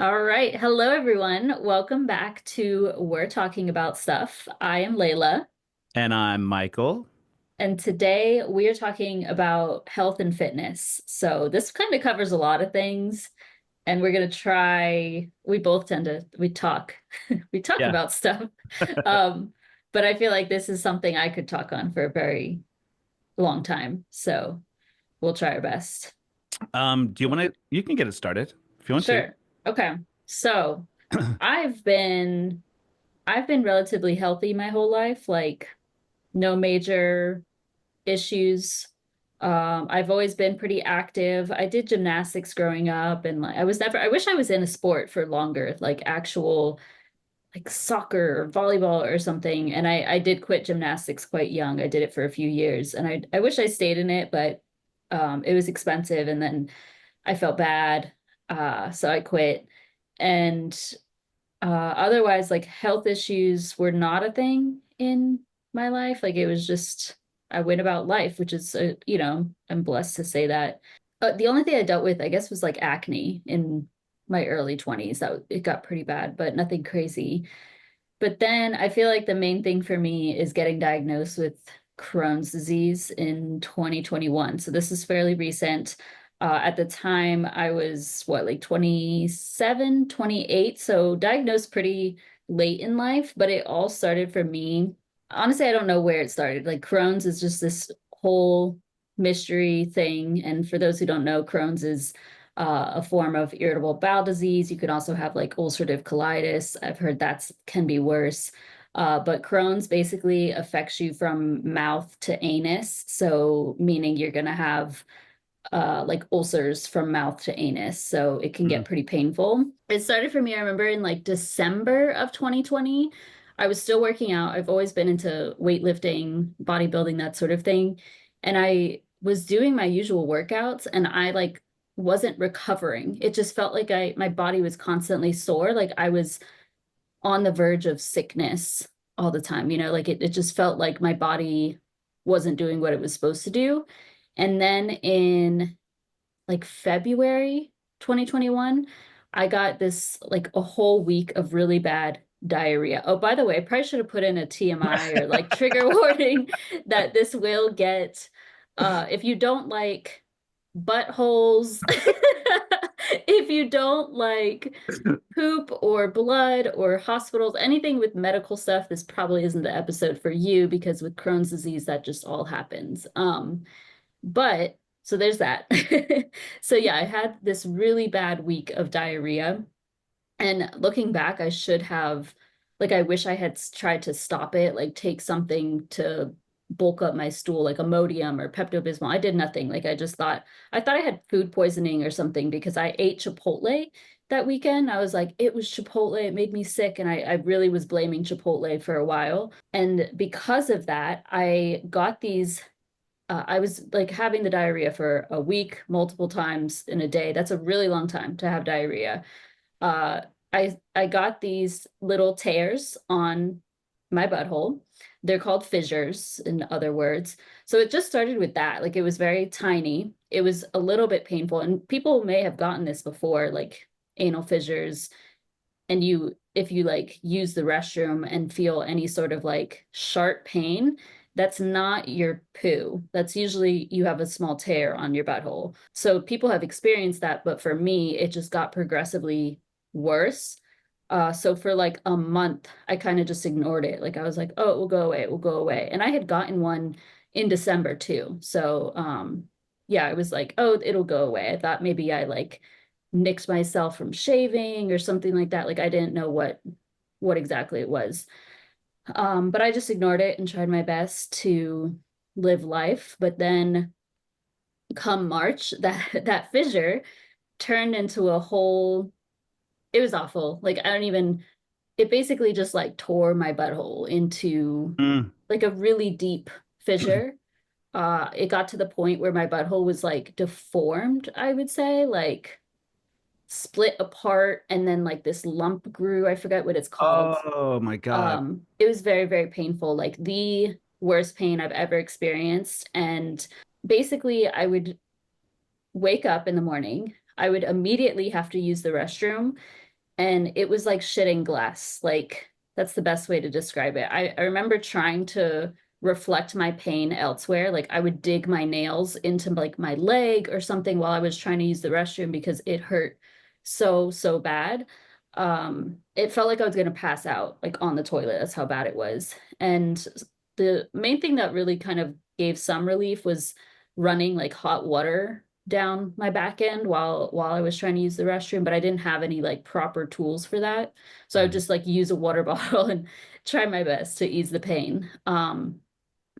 All right. Hello, everyone. Welcome back to We're Talking About Stuff. I am Layla, And I'm Michael. and today we are talking about health and fitness. So this kind of covers a lot of things, and we're going to try, we both tend to, we talk, we talk Yeah. about stuff. Um, but I feel like this is something I could talk on for a very long time. So we'll try our best. Do you want to? You can get it started if you want to. Sure. Okay. So I've been I've been relatively healthy my whole life, like no major issues. I've always been pretty active. I did gymnastics growing up, and like I wish I was in a sport for longer, like actual like soccer or volleyball or something. And I did quit gymnastics quite young. I did it for a few years, and I wish I stayed in it, but it was expensive, and then I felt bad. So I quit. And otherwise, like health issues were not a thing in my life. Like it was just, I went about life, which is, I'm blessed to say that. The only thing I dealt with, I guess, was like acne in my early 20s. It got pretty bad, but nothing crazy. But then I feel like the main thing for me is getting diagnosed with Crohn's disease in 2021. So this is fairly recent. At the time, I was what, like 27, 28. So diagnosed pretty late in life, but it all started for me. Honestly, I don't know where it started. Like Crohn's is just this whole mystery thing. And for those who don't know, Crohn's is a form of irritable bowel disease. You can also have like ulcerative colitis. I've heard that can be worse. But Crohn's basically affects you from mouth to anus. So, meaning you're going to have like ulcers from mouth to anus. So, it can Mm. get pretty painful. It started for me, I remember in like December of 2020. I was still working out. I've always been into weightlifting, bodybuilding, that sort of thing. And I was doing my usual workouts and I like wasn't recovering. It just felt like my body was constantly sore, like I was on the verge of sickness all the time, like it just felt like my body wasn't doing what it was supposed to do. And then in like February 2021, I got this like a whole week of really bad diarrhea. Oh, by the way, I probably should have put in a TMI or like trigger warning that this will get if you don't like buttholes, if you don't like poop or blood or hospitals, anything with medical stuff, this probably isn't the episode for you because with Crohn's disease, that just all happens. But so there's that. So yeah, I had this really bad week of diarrhea. And looking back, I should have, like, I wish I had tried to stop it, like take something to bulk up my stool, like Imodium or Pepto-Bismol. I did nothing. Like I thought I had food poisoning or something because I ate Chipotle that weekend. I was like, it was Chipotle. It made me sick. And I really was blaming Chipotle for a while. And because of that, I was like having the diarrhea for a week, multiple times in a day. That's a really long time to have diarrhea. uh, I got these little tears on my butthole. They're called fissures, in other words. So it just started with that. Like it was very tiny. It was a little bit painful, and people may have gotten this before, like anal fissures. And if you like use the restroom and feel any sort of like sharp pain, that's not your poo. That's usually you have a small tear on your butthole. So people have experienced that, but for me, it just got progressively worse. So for like a month, I kind of just ignored it. Like I was like, oh, it will go away, it will go away. And I had gotten one in December too. So yeah, I was like, oh, it'll go away. I thought maybe I like nicked myself from shaving or something like that. Like I didn't know what exactly it was. But I just ignored it and tried my best to live life. But then come March, that fissure turned into a whole, it was awful. Like I don't even, it basically just like tore my butthole into Mm. like a really deep fissure. It got to the point where my butthole was like deformed, I would say, like split apart, and then like this lump grew. I forget what it's called. Oh my God. It was very, very painful, like the worst pain I've ever experienced. And basically, I would wake up in the morning, I would immediately have to use the restroom. and it was like shitting glass. Like that's the best way to describe it. I remember trying to reflect my pain elsewhere. Like I would dig my nails into like my leg or something while I was trying to use the restroom because it hurt so, so bad. It felt like I was gonna pass out like on the toilet. That's how bad it was. And the main thing that really kind of gave some relief was running like hot water down my back end while I was trying to use the restroom, but I didn't have any like proper tools for that. So I would Mm. just like use a water bottle and try my best to ease the pain.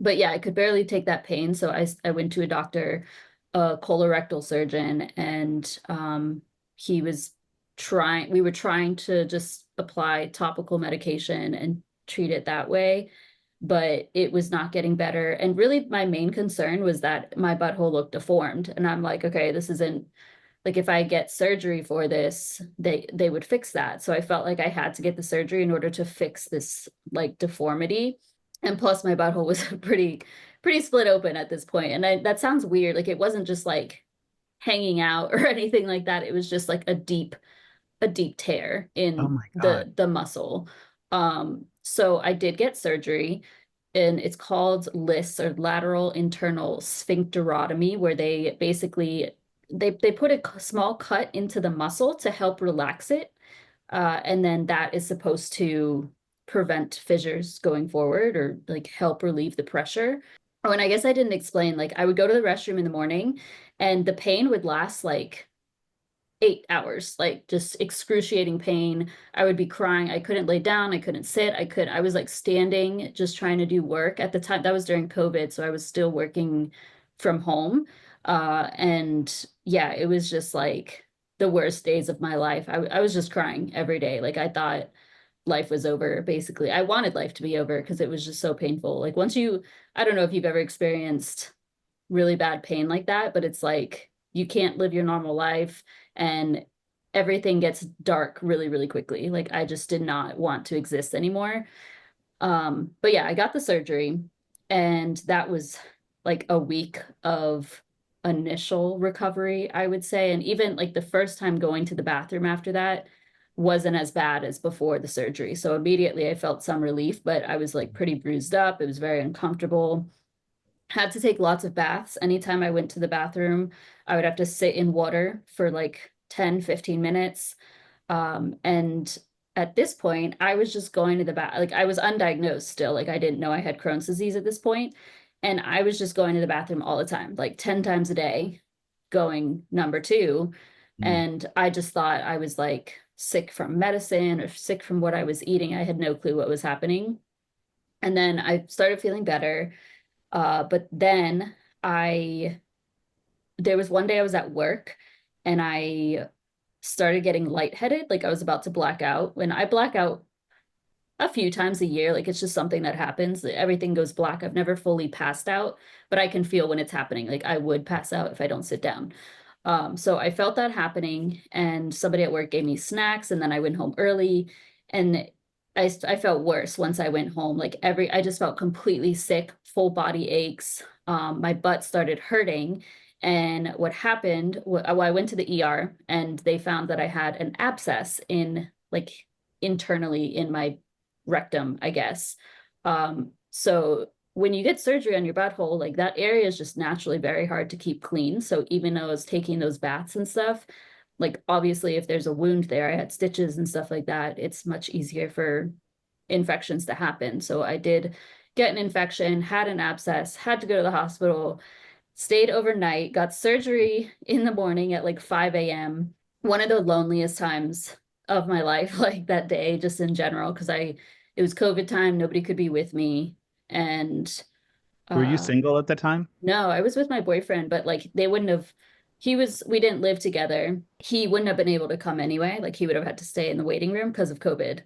But yeah, I could barely take that pain. So I went to a doctor, a colorectal surgeon, and he was we were trying to just apply topical medication and treat it that way, but it was not getting better. And really, my main concern was that my butthole looked deformed. And I'm like, okay, this isn't like if I get surgery for this, they would fix that. So I felt like I had to get the surgery in order to fix this like deformity. And plus my butthole was pretty split open at this point. And that sounds weird. Like it wasn't just like hanging out or anything like that. It was just like a deep tear Oh in my God. the muscle. So I did get surgery, and it's called LIS, or lateral internal sphincterotomy, where they basically they put a small cut into the muscle to help relax it, and then that is supposed to prevent fissures going forward or like help relieve the pressure. Oh, and I guess I didn't explain, like I would go to the restroom in the morning and the pain would last like 8 hours, like just excruciating pain. I would be crying. I couldn't lay down. I couldn't sit. I was like standing, just trying to do work at the time. That was during COVID. So I was still working from home. And yeah, it was just like the worst days of my life. I was just crying every day. Like I thought life was over, basically. I wanted life to be over because it was just so painful. Like I don't know if you've ever experienced really bad pain like that, but it's like you can't live your normal life and everything gets dark really, really quickly. Like I just did not want to exist anymore. But yeah, I got the surgery and that was like a week of initial recovery, I would say. And even like the first time going to the bathroom after that wasn't as bad as before the surgery. So immediately I felt some relief, but I was like pretty bruised up. It was very uncomfortable. Had to take lots of baths. Anytime I went to the bathroom, I would have to sit in water for like 10, 15 minutes. And at this point, I was just going to the bath. Like I was undiagnosed still. Like I didn't know I had Crohn's disease at this point. And I was just going to the bathroom all the time, like 10 times a day, going number two. Mm. And I just thought I was like sick from medicine or sick from what I was eating. I had no clue what was happening. And then I started feeling better. But then I, there was one day I was at work and I started getting lightheaded. Like I was about to black out. When I black out a few times a year, like it's just something that happens. Everything goes black. I've never fully passed out, but I can feel when it's happening. Like I would pass out if I don't sit down. So I felt that happening, and somebody at work gave me snacks, and then I went home early, and I felt worse once I went home. Like I just felt completely sick, full body aches. My butt started hurting, and what happened? Well, I went to the ER, and they found that I had an abscess in like internally in my rectum, I guess. So when you get surgery on your butthole, like that area is just naturally very hard to keep clean. So even though I was taking those baths and stuff, like obviously if there's a wound there, I had stitches and stuff like that, it's much easier for infections to happen. So I did get an infection, had an abscess, had to go to the hospital, stayed overnight, got surgery in the morning at like 5 a.m. One of the loneliest times of my life, like that day, just in general, because it was COVID time, nobody could be with me. And Were you uh single at the time? no, I was with my boyfriend, but like they wouldn't have, we didn't live together. He wouldn't have been able to come anyway. Like he would have had to stay in the waiting room because of COVID.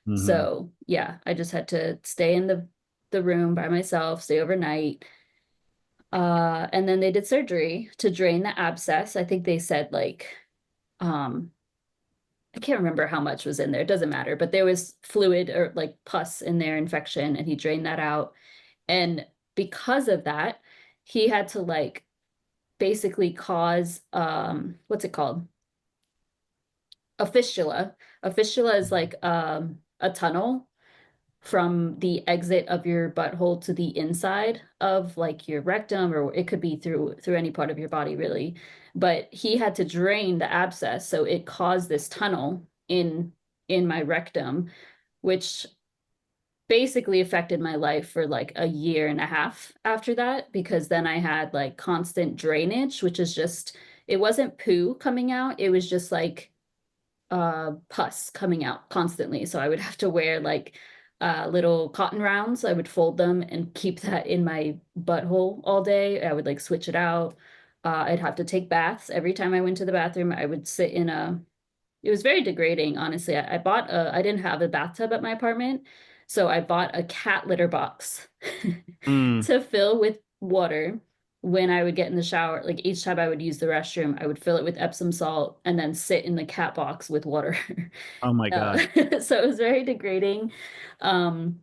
Hmm. So yeah, I just had to stay in the room by myself, stay overnight. And then they did surgery to drain the abscess. I think they said like, um, I can't remember how much was in there. It doesn't matter, but there was fluid or like pus in there, infection, and he drained that out. And because of that, he had to like basically cause what's it called? a fistula. A fistula is like a tunnel from the exit of your butthole to the inside of like your rectum, or it could be through any part of your body really. But he had to drain the abscess, so it caused this tunnel in my rectum, which basically affected my life for like a year and a half after that, because then I had like constant drainage, which is just, it wasn't poo coming out, it was just like pus coming out constantly. So I would have to wear like little cotton rounds. I would fold them and keep that in my butthole all day. I would like switch it out. I'd have to take baths. Every time I went to the bathroom, I would sit in a, it was very degrading, honestly. I bought a, I didn't have a bathtub at my apartment, so I bought a cat litter box Mm. to fill with water when I would get in the shower. Like each time I would use the restroom, I would fill it with Epsom salt and then sit in the cat box with water. Oh my God. So it was very degrading. Um,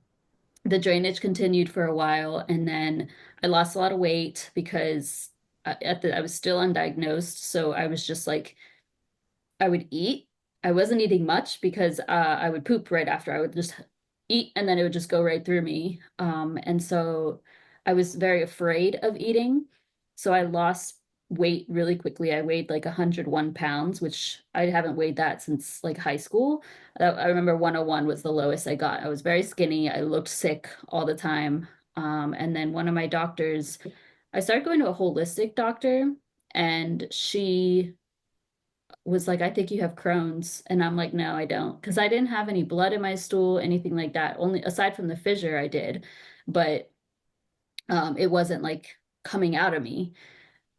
the drainage continued for a while, and then I lost a lot of weight because I was still undiagnosed. So I was just like, I would eat. I wasn't eating much because I would poop right after. I would just eat and then it would just go right through me. And so I was very afraid of eating. So I lost weight really quickly. I weighed like 101 pounds, which I haven't weighed that since like high school. I remember 101 was the lowest I got. I was very skinny. I looked sick all the time. And then one of my doctors, I started going to a holistic doctor, and she was like, I think you have Crohn's. And I'm like, no, I don't. Because I didn't have any blood in my stool, anything like that. Only aside from the fissure, I did. But it wasn't like coming out of me.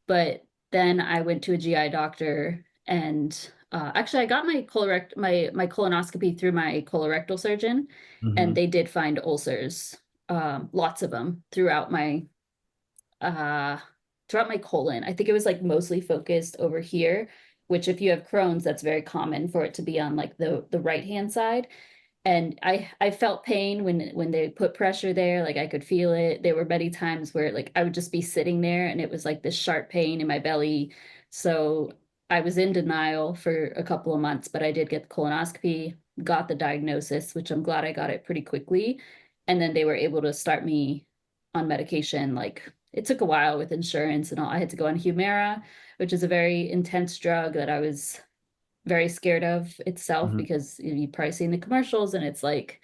But then I went to a GI doctor, and actually I got my colonoscopy through my colorectal surgeon, and Hmm. they did find ulcers, lots of them uh throughout my colon. I think it was like mostly focused over here, which if you have Crohn's, that's very common for it to be on like the right hand side. And I felt pain when they put pressure there, like I could feel it. There were many times where like I would just be sitting there and it was like this sharp pain in my belly. So I was in denial for a couple of months, but I did get the colonoscopy, got the diagnosis, which I'm glad I got it pretty quickly. And then they were able to start me on medication. Like it took a while with insurance and all. I had to go on Humira, which is a very intense drug that I was very scared of itself, Hmm. because you probably seen the commercials and it's like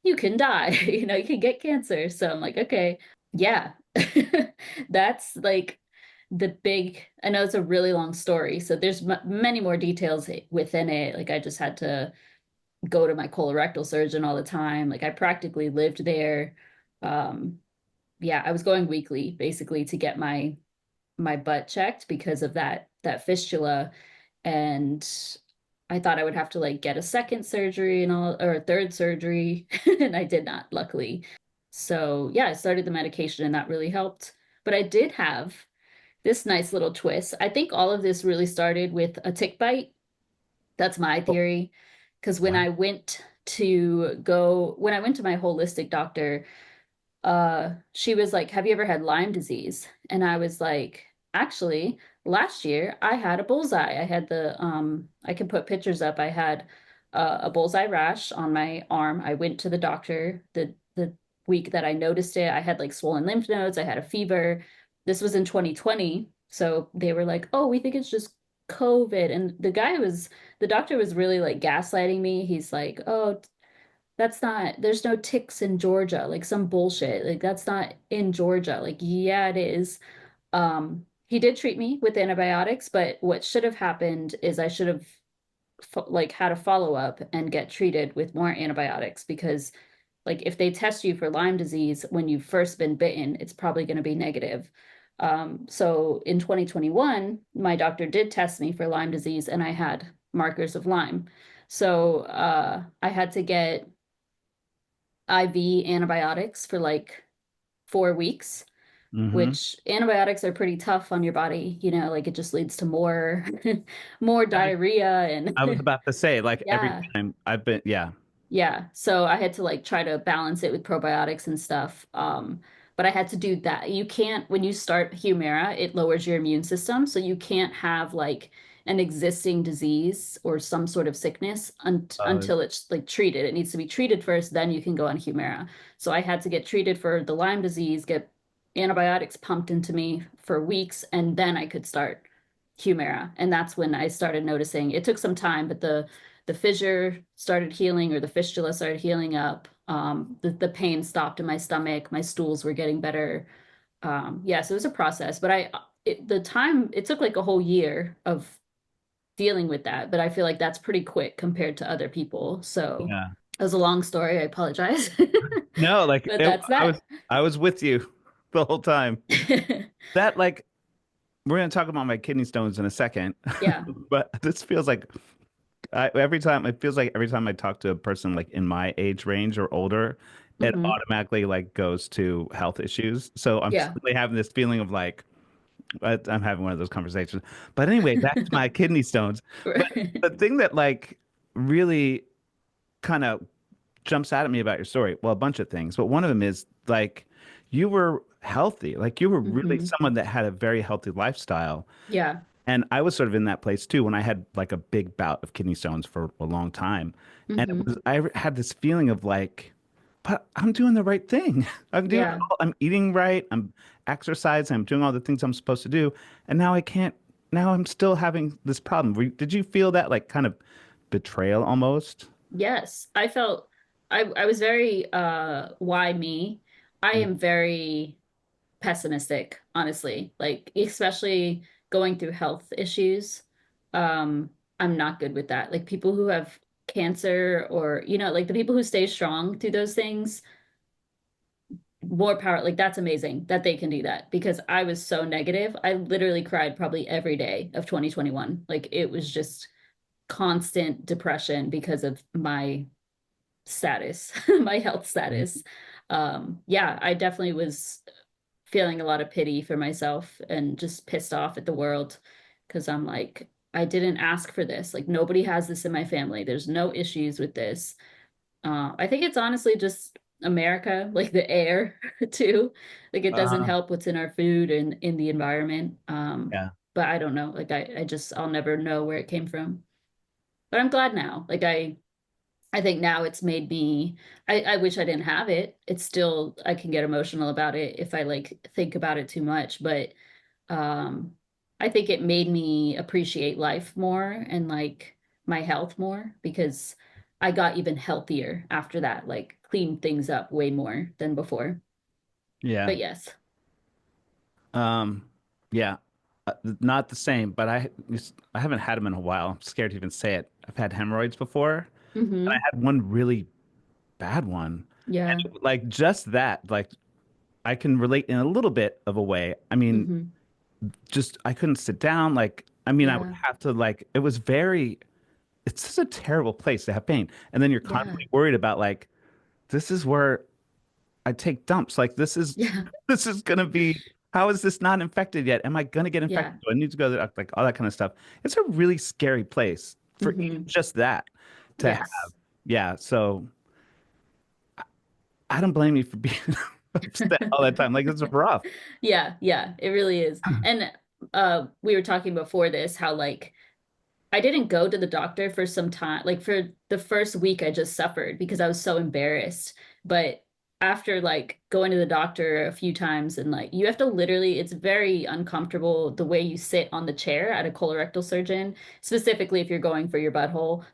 you can die, you can get cancer. So I'm like, okay, yeah. That's like the big, I know it's a really long story, so there's many more details within it. Like I just had to go to my colorectal surgeon all the time. Like I practically lived there. Um, yeah, I was going weekly basically to get my butt checked because of that fistula. And I thought I would have to like get a second surgery and all, or a third surgery, and I did not, luckily. So yeah, I started the medication and that really helped. But I did have this nice little twist. I think all of this really started with a tick bite. That's my Oh, theory. Because what? when I went to my holistic doctor, she was like, have you ever had Lyme disease? And I was like, actually, last year I had a bullseye. I had I can put pictures up. I had a bullseye rash on my arm. I went to the doctor the week that I noticed it. I had like swollen lymph nodes. I had a fever. This was in 2020. So they were like, oh, we think it's just COVID. And the doctor was really like gaslighting me. He's like, oh, that's not, there's no ticks in Georgia, like some bullshit. Like that's not in Georgia. Like, yeah, it is. He did treat me with antibiotics, but what should have happened is I should have like had a follow-up and get treated with more antibiotics, because like if they test you for Lyme disease when you've first been bitten, it's probably going to be negative. So in 2021, my doctor did test me for Lyme disease and I had markers of Lyme. So I had to get IV antibiotics for like 4 weeks, Hmm. which antibiotics are pretty tough on your body, like it just leads to more more diarrhea I was and about to say, like every yeah. time I've been, yeah. Yeah. So I had to like try to balance it with probiotics and stuff. But I had to do that. You can't, when you start Humira, it lowers your immune system. So you can't have like an existing disease or some sort of sickness Uh, until it's like treated. It needs to be treated first, then you can go on Humira. So I had to get treated for the Lyme disease, get antibiotics pumped into me for weeks, and then I could start Humira. And that's when I started noticing it took some time, but the fissure started healing or the fistula started healing up. The pain stopped in my stomach. My stools were getting better. Yeah, so it was a process, but the time it took like a whole year of dealing with that, but I feel like that's pretty quick compared to other people. So yeah. it was a long story. I apologize, No, like but that's I that. was with you the whole time. That like we're gonna talk about my kidney stones in a second, Yeah. but this feels like every time it feels like every time I talk to a person like in my age range or older, it Hmm. automatically like goes to health issues. So I'm Yeah. suddenly having this feeling of like I'm having one of those conversations. But anyway, back to my kidney stones. But the thing that like really kind of jumps out at me about your story, well, a bunch of things, but one of them is like you were healthy, like you were really Hmm. someone that had a very healthy lifestyle. Yeah. And I was sort of in that place too when I had like a big bout of kidney stones for a long time. And Hmm. I had this feeling of like, but I'm doing the right thing. Yeah. I'm eating right. I'm exercising. I'm doing all the things I'm supposed to do. And now I can't, now I'm still having this problem. Did you feel that like kind of betrayal almost? Yes. I was very why me? I Mm. am very pessimistic, honestly. Like especially going through health issues. Um, I'm not good with that. Like people who have cancer or like the people who stay strong through those things, more power. Like that's amazing that they can do that because I was so negative. I literally cried probably every day of 2021. Like it was just constant depression because of my status, my health status. Yeah, I definitely was feeling a lot of pity for myself and just pissed off at the world because I'm like, I didn't ask for this. Like, nobody has this in my family. There's no issues with this. I think it's honestly just America, like the air too. Like, it doesn't Uh, help what's in our food and in the environment. yeah. But I don't know. Like, I'll never know where it came from. But I'm glad now. Like, I think now it's made me, I wish I didn't have it. It's still, I can get emotional about it if I like think about it too much, but um, I think it made me appreciate life more and like my health more because I got even healthier after that, like cleaned things up way more than before. Yeah. But yes. Um, yeah. Not the same, but I haven't had them in a while. I'm scared to even say it. I've had hemorrhoids before, and I Hmm. had one really bad one. Yeah. And like just that, like I can relate in a little bit of a way. I mean, Hmm. just I couldn't sit down. Like, I mean, I would Yeah. have to like it was very it's such a terrible place to have pain. And then you're Yeah. constantly worried about like this is where I take dumps. Like this is Yeah. this is gonna be how is this not infected yet? Am I gonna get infected? Yeah. Do I need to go to like all that kind of stuff? It's a really scary place for even Hmm. just that to have. Yes. Yeah, so I don't blame you for being upset all that time. Like it's rough. Yeah, yeah, it really is. And we were talking before this how like I didn't go to the doctor for some time. Like for the first week, I just suffered because I was so embarrassed. But after like going to the doctor a few times and like you have to literally, it's very uncomfortable the way you sit on the chair at a colorectal surgeon, specifically if you're going for your butthole.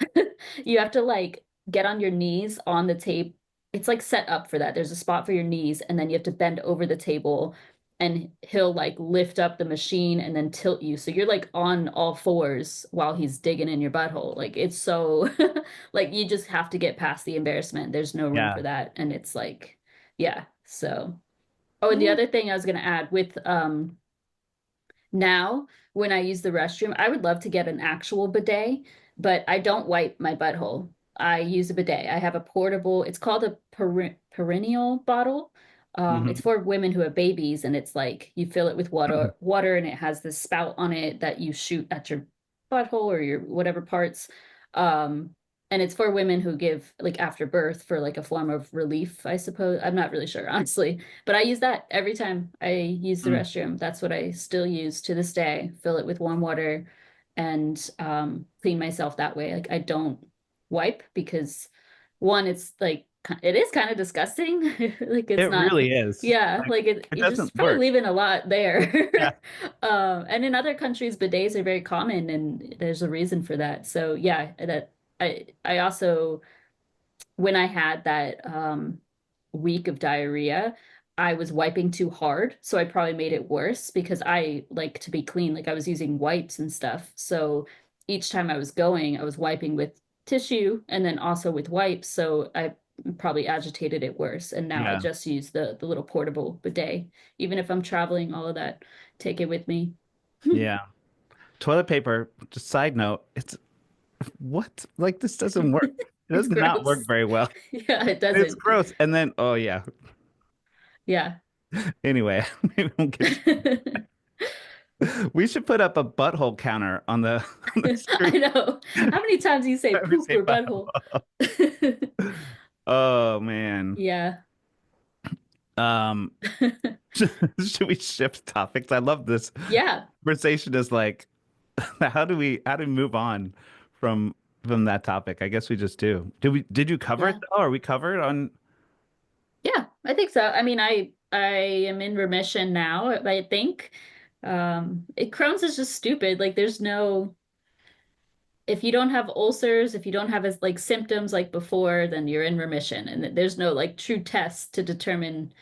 You have to like get on your knees on the tape. It's like set up for that. There's a spot for your knees, and then you have to bend over the table and he'll like lift up the machine and then tilt you. So you're like on all fours while he's digging in your butthole. Like it's so like you just have to get past the embarrassment. There's no room for Yeah. that. And it's like, yeah. So, oh, and the Ooh. other thing I was gonna add with now, when I use the restroom, I would love to get an actual bidet, but I don't wipe my butthole. I use a bidet. I have a portable, it's called a perennial bottle. It's Hmm. for women who have babies, and it's like you fill it with water, and it has this spout on it that you shoot at your butthole or your whatever parts. Um, and it's for women who give like after birth for like a form of relief, I suppose. I'm not really sure, honestly. But I use that every time I use the restroom. That's what I still use to this day. Fill it with warm water. and clean myself that way. Like I don't wipe because one, it's like it is kind of disgusting. Like it's It not, really is. yeah, Like like it you're doesn't just probably work. leaving a lot there. Yeah. And in other countries, bidets are very common, and there's a reason for that. So yeah, that I also when I had that week of diarrhea, I was wiping too hard. So I probably made it worse because I like to be clean. Like I was using wipes and stuff. So each time I was going, I was wiping with tissue and then also with wipes. So I probably agitated it worse. And now I Yeah. just use the little portable bidet. Even if I'm traveling, all of that, take it with me. Yeah. Toilet paper, just side note, it's what? Like this doesn't work. It It's does not work gross. very well. Yeah, it It's doesn't. gross. And then, oh yeah. Yeah. Anyway, maybe we'll get we should put up a butthole counter on the on the I street. know. How many times do you say Every poop say or butthole? butthole. Oh man. Yeah. Um, should we shift topics? I love this Yeah. conversation is like how do we move on from that topic? I guess we just do. Did you cover it Yeah. though? Are we covered on Yeah, I think so. I mean, I am in remission now, I think. Crohn's is just stupid. Like there's no if you don't have ulcers, if you don't have as like symptoms like before, then you're in remission. And there's no like true test to determine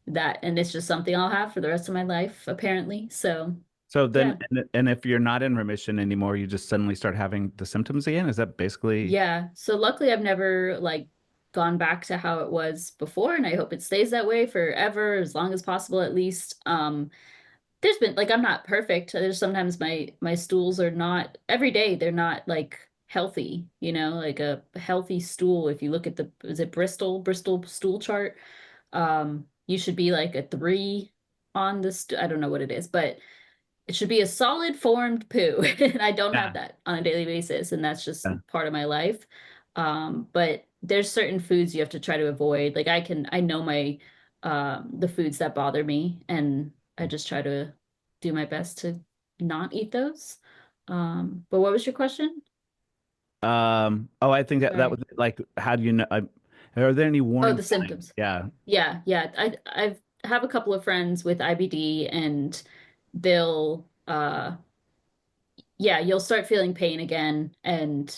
that. And it's just something I'll have for the rest of my life, apparently. So so then yeah. and if you're not in remission anymore, you just suddenly start having the symptoms again? Is that basically Yeah. So luckily I've never like gone back to how it was before, and I hope it stays that way forever, as long as possible at least. There's been like I'm not perfect. There's sometimes my stools are not every day they're not like healthy, like a healthy stool. If you look at the is it Bristol stool chart, you should be like a 3 on the I don't know what it is, but it should be a solid formed poo. And I don't have yeah. that on a daily basis, and that's just Yeah. part of my life. But there's certain foods you have to try to avoid. Like I know my the foods that bother me, and I just try to do my best to not eat those. But what was your question? Oh, I think that that was Sorry. like how do you know are there any Oh, warning the signs? symptoms. Yeah. Yeah, yeah. I've have a couple of friends with IBD, and they'll yeah, you'll start feeling pain again and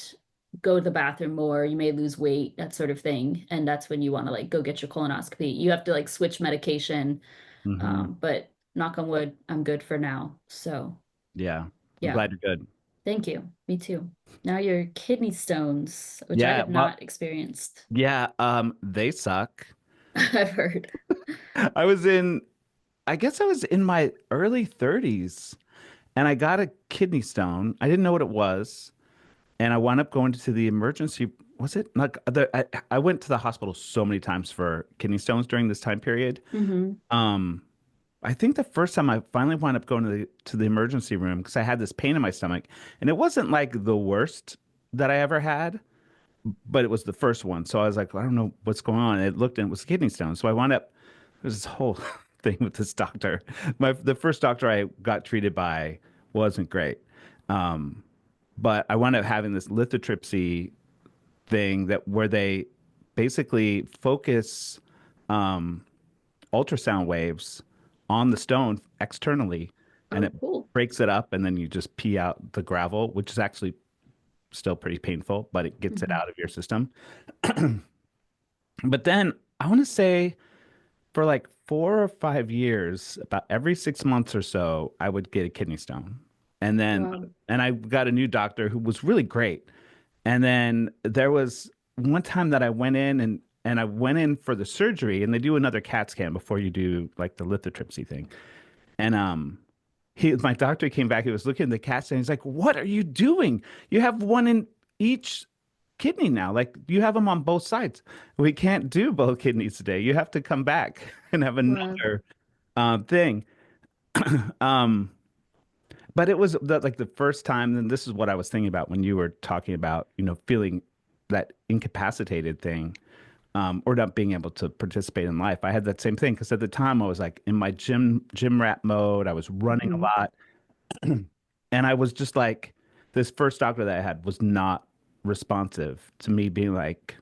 go to the bathroom more. You may lose weight, that sort of thing. And that's when you want to like go get your colonoscopy. You have to like switch medication. Hmm. But knock on wood, I'm good for now. So Yeah. I'm yeah, glad you're good. thank you. Me too. Now your kidney stones, which I Yeah, have well, not experienced. yeah, they suck. I've heard. I was in, I guess I was in my early 30s and I got a kidney stone. I didn't know what it was. And I wound up going to the emergency. Was it like I went to the hospital so many times for kidney stones during this time period. Hmm. Um, I think the first time I finally wound up going to the emergency room because I had this pain in my stomach, and it wasn't like the worst that I ever had, but it was the first one. So I was like, I don't know what's going on. It looked and it was kidney stone. So I wound up there's this whole thing with this doctor. The first doctor I got treated by wasn't great. Um, but I wound up having this lithotripsy thing that where they basically focus um, ultrasound waves on the stone externally, and Oh, it cool. breaks it up, and then you just pee out the gravel, which is actually still pretty painful, but it gets it Hmm. out of your system. But then I want to say for like 4 or 5 years, about every 6 months or so, I would get a kidney stone. And then, Wow. and I got a new doctor who was really great. And then there was one time that I went in and I went in for the surgery and they do another CAT scan before you do like the lithotripsy thing. And my doctor came back, he was looking at the CAT scan, he's like, "What are you doing? You have one in each kidney now. Like you have them on both sides. We can't do both kidneys today. You have to come back and have Wow. another thing." Um, but it was like the first time, and this is what I was thinking about when you were talking about, feeling that incapacitated thing, or not being able to participate in life. I had that same thing because at the time I was like in my gym rat mode. I was running a Hmm. lot, and I was just like, this first doctor that I had was not responsive to me being like,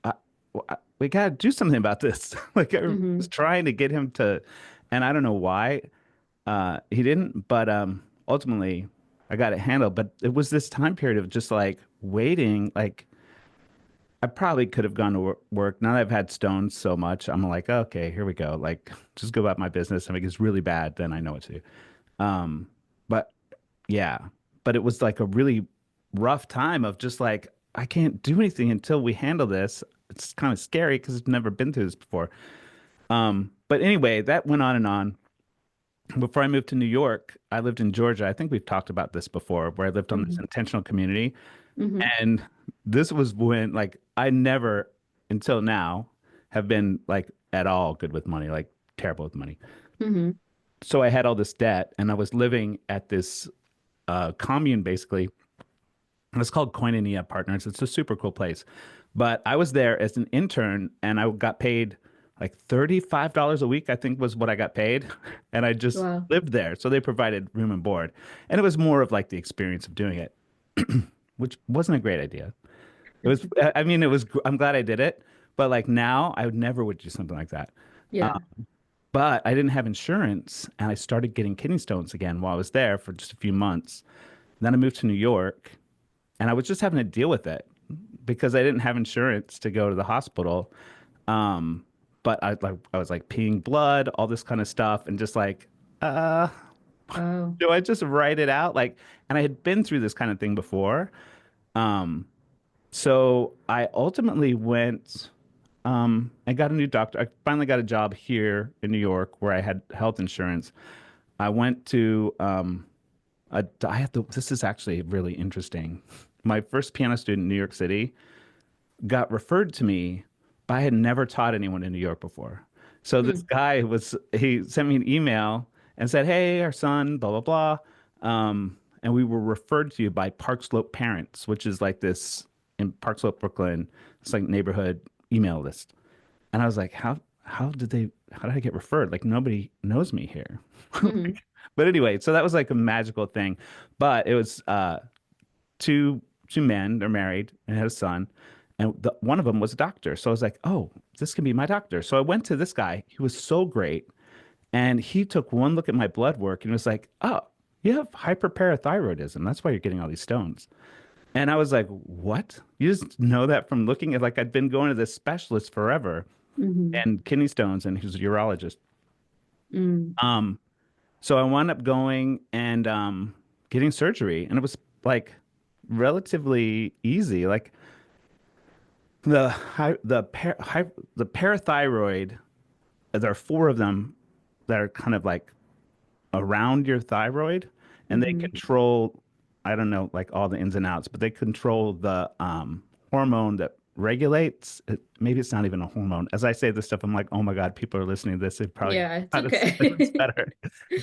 I, we got to do something about this. Like I was Hmm. trying to get him to, and I don't know why he didn't, but ultimately I got it handled. But it was this time period of just like waiting. Like I probably could have gone to work. Now that I've had stones so much, I'm like, okay, here we go. Like just go about my business. If it gets really bad, then I know what to do. Um, but yeah, but it was like a really rough time of just like, I can't do anything until we handle this. It's kind of scary because I've never been through this before. But anyway, that went on and on. Before I moved to New York, I lived in Georgia. I think we've talked about this before, where I lived on this Hmm. intentional community. Hmm. And this was when, like, I never, until now, have been like at all good with money, like terrible with money. Hmm. So I had all this debt, and I was living at this commune basically. And it's called Koinonia Partners. It's a super cool place. But I was there as an intern and I got paid like $35 a week, I think was what I got paid. And I just Wow. lived there. So they provided room and board. And it was more of like the experience of doing it, which wasn't a great idea. It was, I mean, it was, I'm glad I did it. But like now, I would never would do something like that. Uh, Yeah. but I didn't have insurance and I started getting kidney stones again while I was there for just a few months. Then I moved to New York and I was just having to deal with it because I didn't have insurance to go to the hospital. Um, but I was like peeing blood, all this kind of stuff, and just like, uh, Oh. do I just write it out? Like, and I had been through this kind of thing before. Um, so I ultimately went I got a new doctor. I finally got a job here in New York where I had health insurance. I went to I have to, this is actually really interesting. My first piano student in New York City got referred to me, but I had never taught anyone in New York before. So this Mm. guy he sent me an email and said, "Hey, our son, blah, blah, blah. And we were referred to you by Park Slope Parents, which is like this in Park Slope, Brooklyn. It's like neighborhood email list." And I was like, how did I get referred? Like nobody knows me here. Hmm. But anyway, so that was like a magical thing. But it was two men. They're married and had a son, and one of them was a doctor. So I was like, oh, this can be my doctor. So I went to this guy. He was so great, and he took one look at my blood work and was like, oh, you have hyperparathyroidism. That's why you're getting all these stones. And I was like, what? You just know that from looking at like I'd been going to this specialist forever Hmm. and kidney stones, and he was a urologist. Mm. Um, so I wound up going and getting surgery, and it was like relatively easy. Like the hy the par hy the parathyroid, there are four of them that are kind of like around your thyroid, and they Hmm. control, I don't know, like all the ins and outs, but they control the hormone that regulates it. Maybe it's not even a hormone. As I say this stuff, I'm like, oh my God, people are listening to this. They probably Yeah, it's how to explain this okay. better.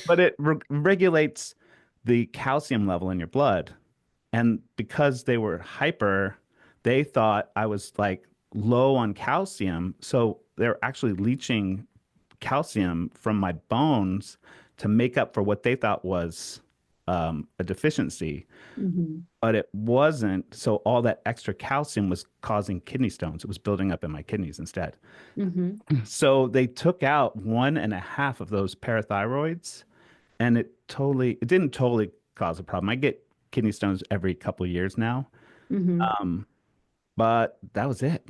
But it regulates the calcium level in your blood. And because they were hyper, they thought I was like low on calcium. So they're actually leaching calcium from my bones to make up for what they thought was a deficiency. Hmm. But it wasn't. So all that extra calcium was causing kidney stones. It was building up in my kidneys instead. Hmm. So they took out one and a half of those parathyroids, and it didn't totally cause a problem. I get kidney stones every couple of years now. Hmm. Um, but that was it.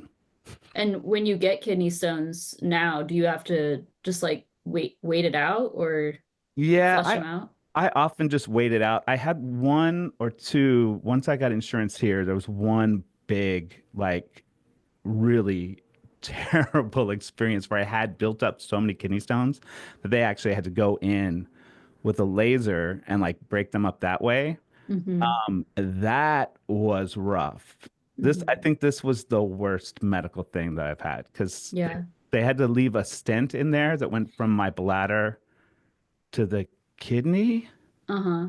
And when you get kidney stones now, do you have to just like wait it out or Yeah, flush them out? I often just wait it out. I had one or two, once I got insurance here, there was one big, like really terrible experience where I had built up so many kidney stones that they actually had to go in with a laser and like break them up that way. Hmm. That was rough. I Hmm. think this was the worst medical thing that I've had because Yeah. they had to leave a stent in there that went from my bladder to the kidney. Uh-huh.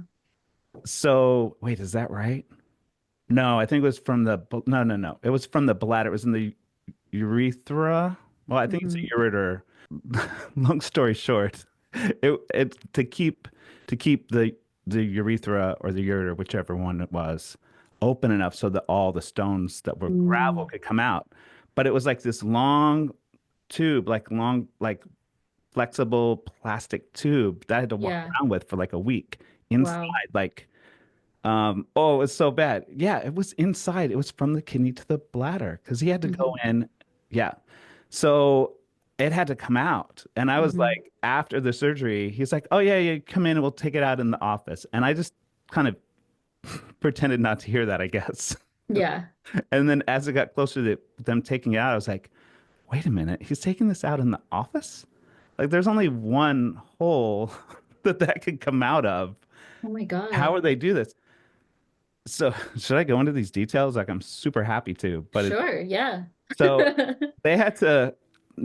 So wait, is that right? No, I think it was from no, no, no. It was from the bladder. It was in the urethra. Well, I think it's a Hmm. ureter. Long story short, it to keep the the urethra or the ureter, whichever one it was, open enough so that all the stones that were gravel Mm, could come out. But it was like this long tube, like long, like flexible plastic tube that I had to walk yeah. around with for like a week inside. Wow. Like, oh, it was so bad. Yeah, it was inside. It was from the kidney to the bladder because he had to go Hmm. in. Yeah. So it had to come out. And I was Hmm. like, after the surgery, he's like, oh, yeah, yeah, come in and we'll take it out in the office. And I just kind of pretended not to hear that, I guess. Yeah. And then as it got closer to them taking it out, I was like, wait a minute, he's taking this out in the office? Like, there's only one hole that could come out of. Oh my How God. would they do this? So, should I go into these details? Like, I'm super happy to, but it's Sure. Yeah. so they had to,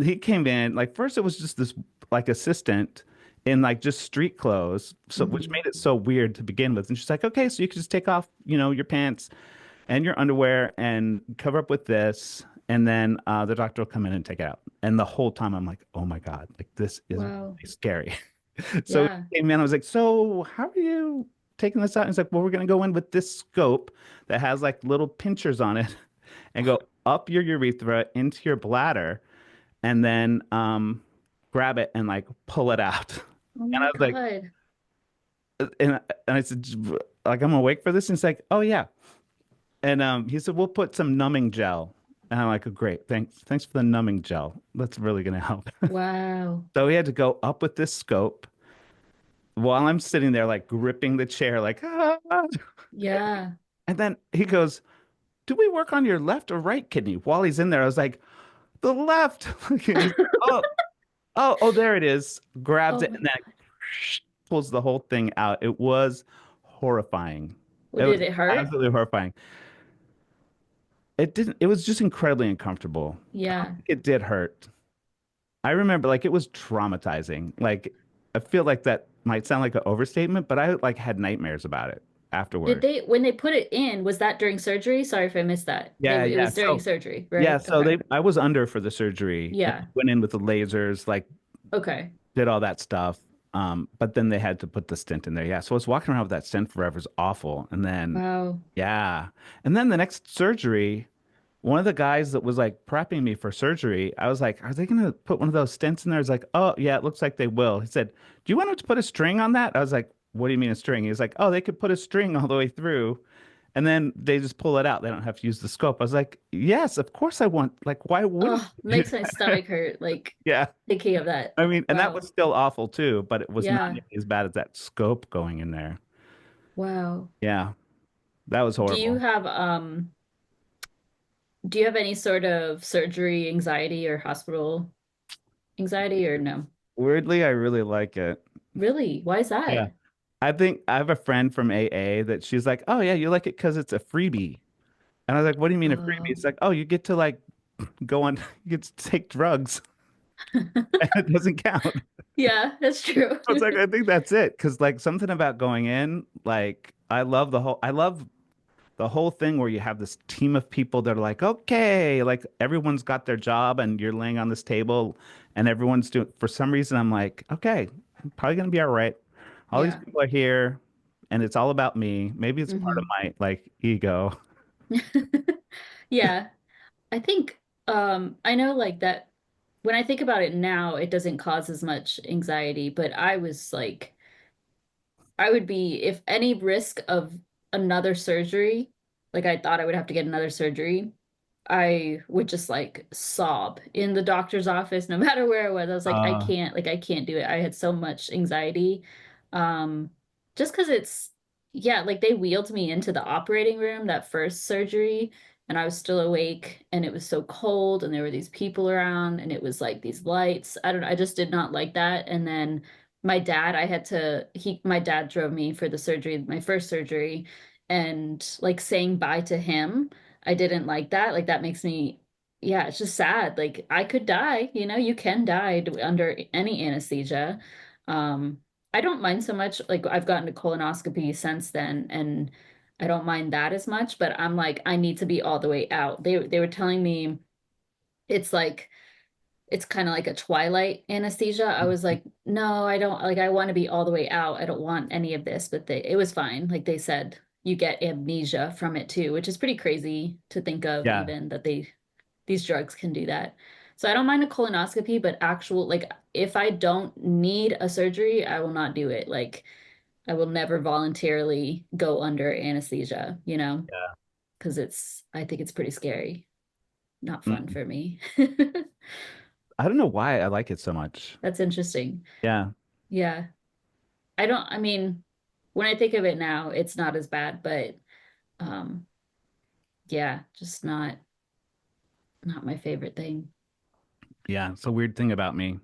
he came in, like, first it was just this, like, assistant in, like, just street clothes, so which Hmm. made it so weird to begin with. And she's like, okay, so you can just take off, your pants and your underwear and cover up with this. And then the doctor will come in and take it out. And the whole time I'm like, oh my God, like this is Wow. really scary. So Yeah. he came in, I was like, so how are you taking this out? And he's like, well, we're going to go in with this scope that has like little pinchers on it and go up your urethra into your bladder and then grab it and like pull it out. Oh And I my was like, God. and, and I said, like, I'm awake for this. And he's like, oh yeah. And he said, we'll put some numbing gel. And I'm like, oh, great. Thanks for the numbing gel. That's really going to help. Wow. So he had to go up with this scope while I'm sitting there, like gripping the chair, like, ah. Yeah. And then he goes, do we work on your left or right kidney? While he's in there, I was like, the left. And he's like, oh, there it is. Grabs Oh it my and then God. pulls the whole thing out. It was horrifying. What It did was it hurt? absolutely horrifying. It didn't, it was just incredibly uncomfortable. I don't Yeah. think it did hurt. I remember like it was traumatizing. Like I feel like that might sound like an overstatement, but I like had nightmares about it Did afterward. they, when they put it in, was that during surgery? Sorry if I missed that. They, Yeah, it yeah. was during So surgery, yeah, right? so Okay. they I was under for the surgery and Yeah. went in with the lasers, like Okay. did all that stuff. But then they had to put the stent in there. Yeah. So I was walking around with that stent forever. It was awful. And then Wow. yeah. And then the next surgery, one of the guys that was like prepping me for surgery, I was like, are they going to put one of those stents in there? He's like, oh, yeah, it looks like they will. He said, do you want them to put a string on that? I was like, what do you mean a string? He's like, oh, they could put a string all the way through and then they just pull it out. They don't have to use the scope. I was like, yes, of course I want. Like, why wouldn't Oh, you? makes my stomach hurt, like Yeah. thinking of that. I mean, and that Wow. was still awful too, but it was not Yeah. nearly as bad as that scope going in there. Wow. Yeah, that was Do you horrible. have do you have any sort of surgery anxiety or hospital anxiety or no? Weirdly, I really like it. Really? Why is Yeah. that? I think I have a friend from AA that she's like, "Oh yeah, you like it because it's a freebie." And I was like, "What do you mean a freebie?" Oh. It's like, "Oh, you get to like go on, you get to take drugs, and it doesn't count." Yeah, that's true. I was like, I think that's it, because like something about going in, like I love the whole thing where you have this team of people that are like, okay, like everyone's got their job, and you're laying on this table, and everyone's doing. For some reason, I'm like, okay, I'm probably gonna be all right. All these Yeah. people are here, and it's all about me. Maybe it's part of Hmm. my like ego. Yeah. I think I know like that when I think about it now, it doesn't cause as much anxiety, but I was like I would be, if any risk of another surgery, like I thought I would have to get another surgery, I would just like sob in the doctor's office, no matter where I was. I was Uh, like, I can't do it. I had so much anxiety. Um, just because it's, yeah, like they wheeled me into the operating room that first surgery, and I was still awake, and it was so cold, and there were these people around, and it was like these lights. I don't know. I just did not like that. And then my dad drove me for the surgery, my first surgery, and like saying bye to him. I didn't like that. Like that makes me, yeah, it's just sad. Like I could die, you can die under any anesthesia. Um, I don't mind so much. Like I've gotten a colonoscopy since then, and I don't mind that as much, but I'm like, I need to be all the way out. They were telling me it's like it's kind of like a twilight anesthesia. I was like, no, I don't like I want to be all the way out. I don't want any of this, but it was fine. Like they said, you get amnesia from it too, which is pretty crazy to think of Yeah. even that these drugs can do that. So I don't mind a colonoscopy, but actual like if I don't need a surgery, I will not do it. Like I will never voluntarily go under anesthesia, Yeah. because I think it's pretty scary. Not fun Mm. for me. I don't know why I like it so much. That's interesting. Yeah. Yeah. I mean, when I think of it now, it's not as bad, but um yeah, just not my favorite thing. Yeah. It's a weird thing about me.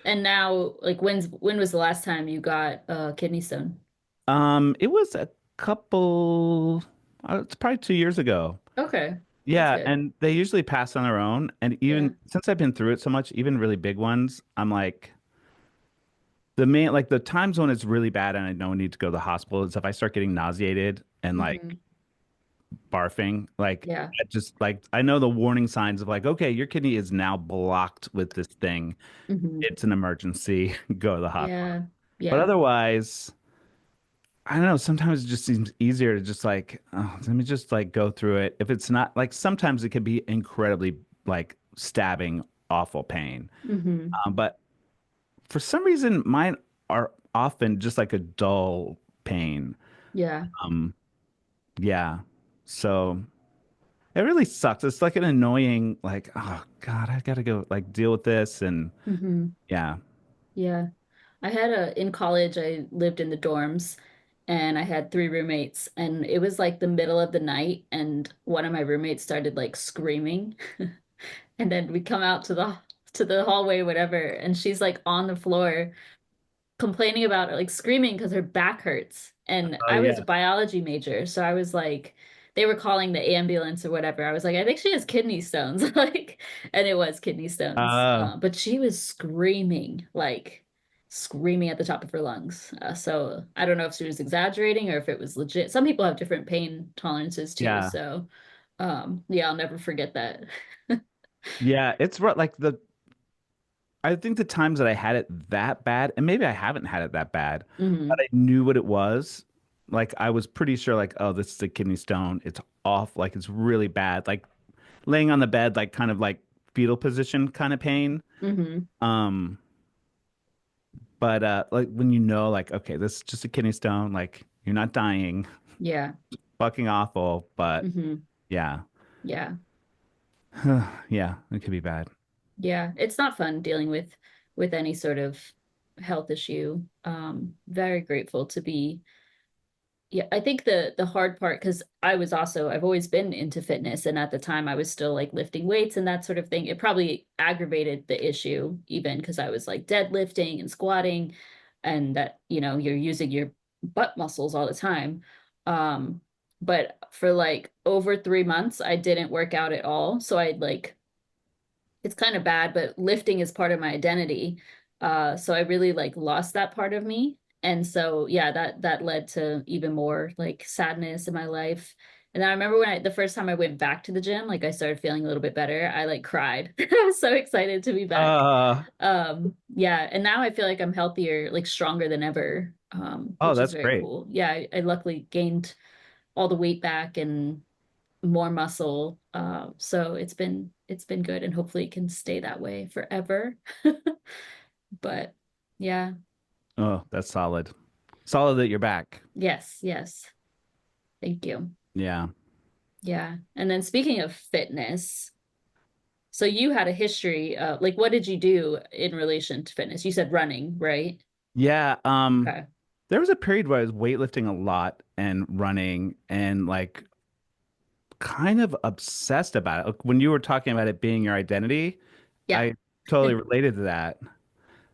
And now, like when was the last time you got a kidney stone? It was a couple, it's probably 2 years ago. Okay, that's Yeah, good. and they usually pass on their own. And Yeah. even since I've been through it so much, even really big ones, I'm like the main like the times when it's really bad and I know I need to go to the hospital is if I start getting nauseated and like Hmm. barfing. Like Yeah. I just like I know the warning signs of like, okay, your kidney is now blocked with this thing. Hmm. It's an emergency. Go to the hospital. Yeah. But Yeah. otherwise, I don't know. Sometimes it just seems easier to just like, oh, let me just like go through it. If it's not like sometimes it can be incredibly like stabbing, awful pain. Hmm. But for some reason, mine are often just like a dull pain. Yeah. Um, yeah. So it really sucks. It's like an annoying, like, oh God, I gotta go like deal with this. And Hmm. yeah. Yeah. In college, I lived in the dorms and I had three roommates, and it was like the middle of the night, and one of my roommates started like screaming. And then we come out to the hallway, whatever, and she's like on the floor complaining about it, like screaming because her back hurts. And Oh I was yeah. a biology major, so I was like, they were calling the ambulance or whatever. I was like, I think she has kidney stones, like, and it was kidney stones. Uh, But she was screaming, like screaming at the top of her lungs. So I don't know if she was exaggerating or if it was legit. Some people have different pain tolerances too, yeah. so yeah, I'll never forget that. Yeah. Like I think the times that I had it that bad, and maybe I haven't had it that bad, but Hmm. I knew what it was. Like I was pretty sure, like, oh, this is a kidney stone. It's off, like it's really bad. Like laying on the bed, like kind of like fetal position kind of pain. Hmm. Um, but like when you know, like, okay, this is just a kidney stone, like you're not dying, Yeah. fucking awful, but Hmm. yeah. Yeah. Yeah, it could be bad. Yeah, it's not fun dealing with any sort of health issue. Very grateful to be. Yeah, I think the hard part, because I've always been into fitness, and at the time I was still like lifting weights and that sort of thing. It probably aggravated the issue even because I was like deadlifting and squatting, and that, you're using your butt muscles all the time. Um, but for like over 3 months, I didn't work out at all. So I like it's kind of bad, but lifting is part of my identity. So I really like lost that part of me. And so yeah, that led to even more like sadness in my life. And then I remember the first time I went back to the gym, like I started feeling a little bit better. I like cried. I was so excited to be back. Uh, Yeah, and now I feel like I'm healthier, like stronger than ever, oh, which is that's very great. cool. Yeah, I luckily gained all the weight back and more muscle. So it's been good, and hopefully it can stay that way forever. But yeah, Oh, that's solid. Solid that you're back. yes, yes. Thank you. Yeah. Yeah. And then speaking of fitness, so you had a history, like what did you do in relation to fitness? You said running, right? Yeah. Okay. There was a period where I was weightlifting a lot and running and like kind of obsessed about it. Like, when you were talking about it being your identity, Yeah. I totally related to that.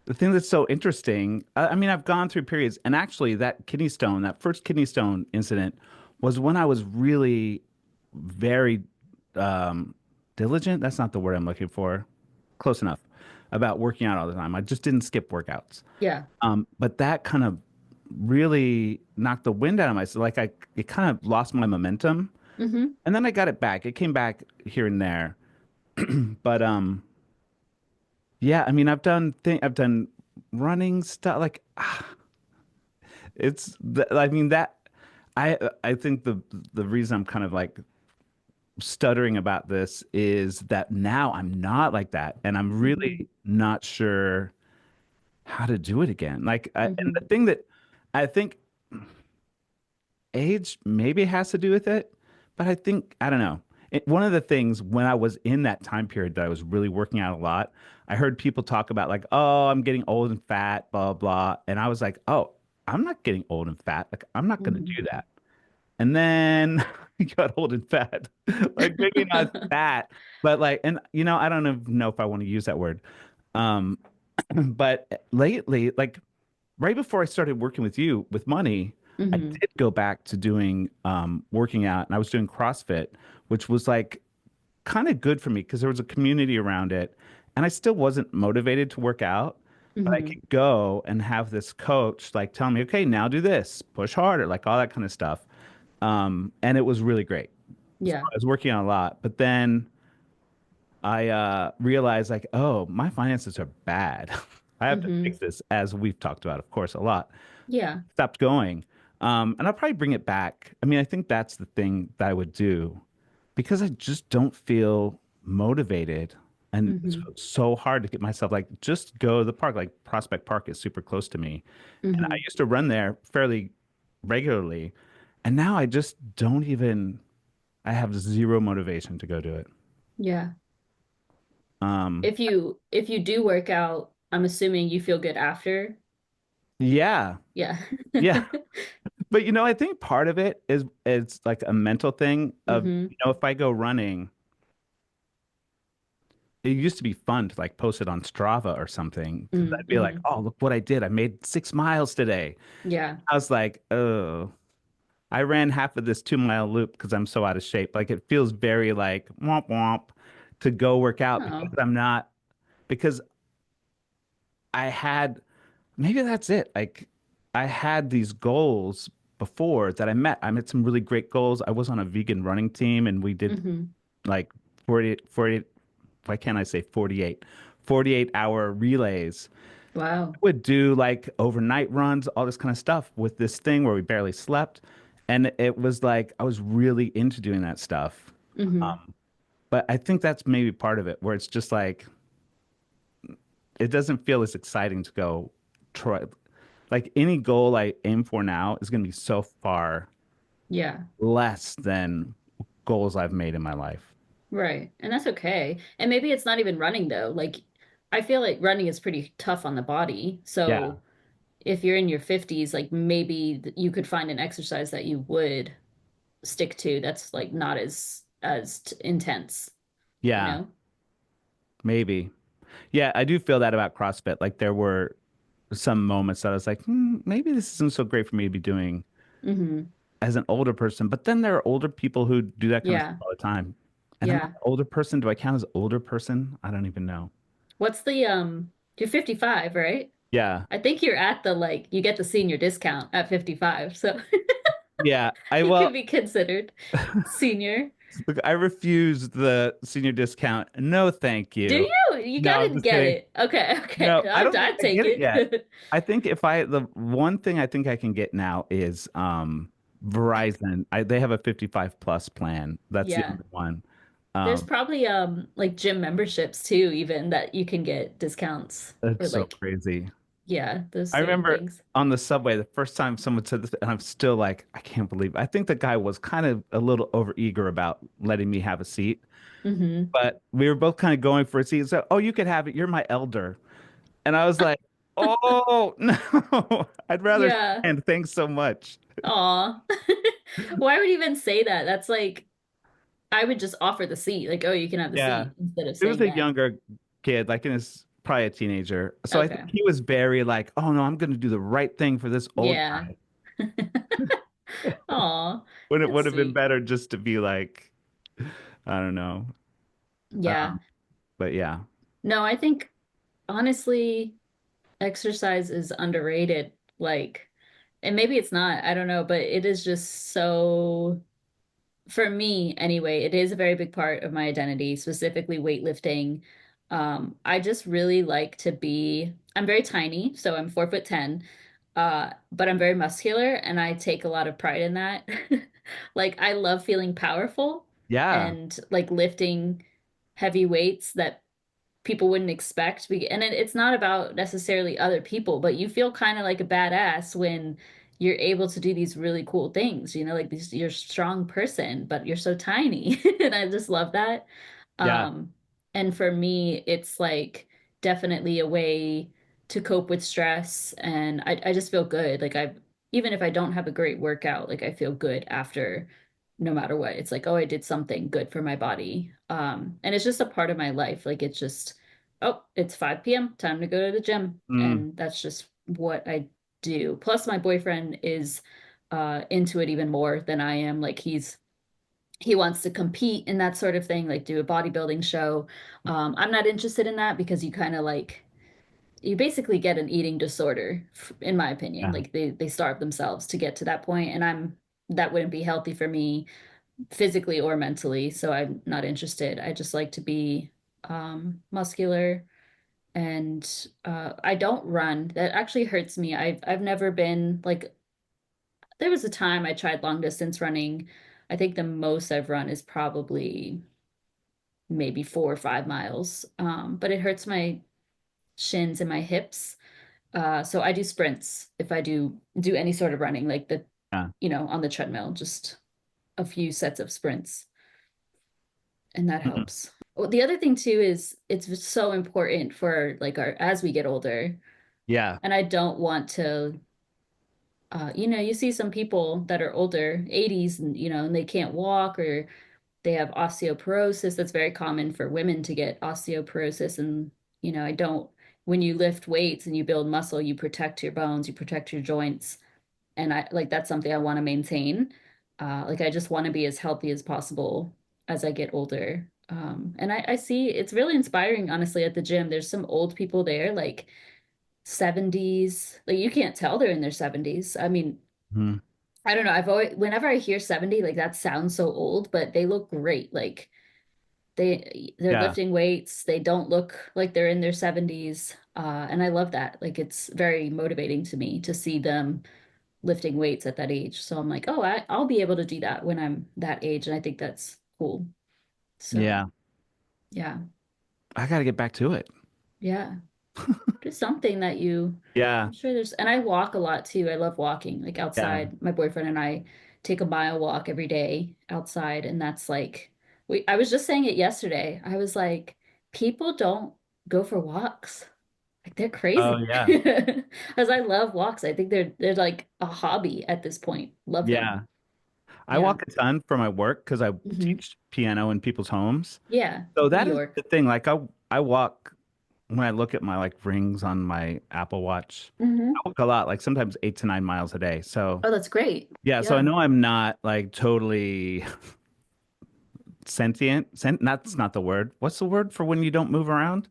The thing that's so interesting, I mean, I've gone through periods, and actually, that first kidney stone incident was when I was really very um, diligent. That's not the word I'm looking for. Close enough about working out all the time. I just didn't skip workouts. Yeah. But that kind of really knocked the wind out of myself. Like it kind of lost my momentum, Hmm. and then I got it back. It came back here and there, But yeah, I mean, I've done running stuff like I mean that I think the reason I'm kind of like stuttering about this is that now I'm not like that, and I'm Hmm. really not sure how to do it again. And the Hmm. thing that I think age maybe has to do with it, but I think I don't know. One of the things when I was in that time period that I was really working out a lot, I heard people talk about like, oh, I'm getting old and fat, blah blah, and I was like, oh, I'm not getting old and fat. Like I'm not going to Hmm. do that. And then he got old and fat. Like maybe not fat, but like, and I don't even know if I want to use that word. Um, but lately, like right before I started working with you with money, I Hmm. did go back to doing working out, and I was doing CrossFit, which was like kind of good for me because there was a community around it, and I still wasn't motivated to work out, but I Hmm. could go and have this coach like tell me, okay, now do this, push harder, like all that kind of stuff. And it was really great. So Yeah. I was working on a lot, but then I realized like, oh, my finances are bad. I have to Hmm. fix this, as we've talked about, of course, a lot. Yeah. Stopped going. And I'll probably bring it back. I mean, I think that's the thing that I would do because I just don't feel motivated. And it's Hmm. so hard to get myself like just go to the park. Like Prospect Park is super close to me. And I Hmm. used to run there fairly regularly. And now I just don't even, I have zero motivation to go do it. Yeah. Um, If you do work out, I'm assuming you feel good after. yeah, Yeah. yeah. But I think part of it is it's like a mental thing of, Hmm. if I go running, it used to be fun to like post it on Strava or something because I'd be like, Hmm. oh, look what I did. I made 6 miles today. Yeah. I was like, oh, I ran half of this 2 mile loop because I'm so out of shape. Like it feels very like womp womp to go work out because Oh. I'm not, because I had, maybe that's it. Like I had these goals before that I met. I met some really great goals. I was on a vegan running team and we did Hmm. like 40, why can't I say 48? 48-hour relays. Wow. Would do like overnight runs, all this kind of stuff with this thing where we barely slept. And it was like I was really into doing that stuff. Hmm. But I think that's maybe part of it, where it's just like it doesn't feel as exciting to go try. Like any goal I aim for now is going to be so far Yeah. less than goals I've made in my life. Right. And that's okay. And maybe it's not even running though. Like I feel like running is pretty tough on the body. Yeah. So if you're in your 50s, like maybe you could find an exercise that you would stick to that's like not as intense, you Yeah. know? Maybe. Yeah, I do feel that about CrossFit. Like there were some moments that I was like, maybe this isn't so great for me to be doing Hmm. as an older person. But then there are older people who do that kind of stuff Yeah. all the time. And I'm not Yeah. an older person. Do I count as older person? I don't even know. What's the you're 55, right? Yeah. I think you're at the like you get the senior discount at 55. So Yeah. I you well, could be considered senior. look, I refuse the senior discount. No, thank Do you. you? You No, gotta just get kidding. it. Okay, okay. No, I don't think I'd I take get it yet. it. I think if I the one thing I think I can get now is Verizon. They have a 55 plus plan. That's the Yeah. only one. There's Um, probably like gym memberships too, even that you can get discounts that's or so like crazy. yeah, those I certain remember things. on the subway the first time someone said this, and I'm still like, I can't believe it. I think the guy was kind of a little overeager about letting me have a seat, Hmm. but we were both kind of going for a seat. So, oh, you could have it. You're my elder. And I was like, oh, no, I'd rather Yeah. stand. Thanks so much. Aw. Why would you even say that? That's like I would just offer the seat, like, oh, you can have the Yeah. seat instead of It was saying a that. younger kid, like in his probably a teenager. So I think Okay. he was very like, oh no, I'm going to do the right thing for this old Yeah. guy. Aw, When it that's would have been sweet. better just to be like, I don't know. Yeah. But yeah. No, I think honestly, exercise is underrated. Like, and maybe it's not, I don't know, but it is just so for me anyway, it is a very big part of my identity, specifically weightlifting. I just really like to be, I'm very tiny, so I'm 4'10", but I'm very muscular and I take a lot of pride in that. Like I love feeling powerful Yeah. and like lifting heavy weights that people wouldn't expect. And it's not about necessarily other people, but you feel kind of like a badass when you're able to do these really cool things, like you're a strong person, but you're so tiny. And I just love that. Yeah. Um, and for me, it's like definitely a way to cope with stress. And I just feel good. Like even if I don't have a great workout, like I feel good after no matter what. It's like, oh, I did something good for my body. And it's just a part of my life. Like it's just, oh, it's 5 p.m., time to go to the gym. Mm. And that's just what I do. Plus my boyfriend is into it even more than I am. Like he wants to compete in that sort of thing, like do a bodybuilding show. I'm not interested in that because you kind of like you basically get an eating disorder, in my opinion. Yeah. Like they starve themselves to get to that point, and that wouldn't be healthy for me physically or mentally. So I'm not interested. I just like to be muscular, and I don't run. That actually hurts me. I've never been like there was a time I tried long distance running. I think the most I've run is probably maybe 4 or 5 miles. But it hurts my shins and my hips. So I do sprints if I do any sort of running, like Yeah. on the treadmill, just a few sets of sprints, and that Mm. helps. Well, the other thing too is it's so important for like our as we get older, Yeah. and I don't want to you see some people that are older, 80s, and they can't walk or they have osteoporosis. That's very common for women to get osteoporosis. And, I don't, when you lift weights and you build muscle, you protect your bones, you protect your joints. And I like that's something I want to maintain. Like I just want to be as healthy as possible as I get older. And I see it's really inspiring, honestly, at the gym. There's some old people there, like 70s. Like you can't tell they're in their 70s. I mean, Mm. I don't know. I've always, whenever I hear 70, like that sounds so old, but they look great. Like they're Yeah. lifting weights. They don't look like they're in their 70s. And I love that. Like it's very motivating to me to see them lifting weights at that age. So I'm like, oh, I'll be able to do that when I'm that age. And I think that's cool. So Yeah. yeah, I got to get back to it. yeah. Just something that Yeah. I'm sure and I walk a lot too. I love walking, like Yeah. outside. My boyfriend and I take a mile walk every day outside. And that's like, I was just saying it yesterday. I was like, people don't go for walks. Like they're Oh, crazy. yeah. Because I love walks. I think they're like a hobby at this point. Love them. Yeah. I Yeah. walk a ton for my work because I Hmm. teach piano in people's homes. Yeah. So New that is the York. thing. Like I walk when I look at my like rings on my Apple Watch. I Hmm. walk a lot, like sometimes 8 to 9 miles a day. So Oh, that's great. yeah, so I Yeah. know I'm not like totally sentient. That's not the word. What's the word for when you don't move around?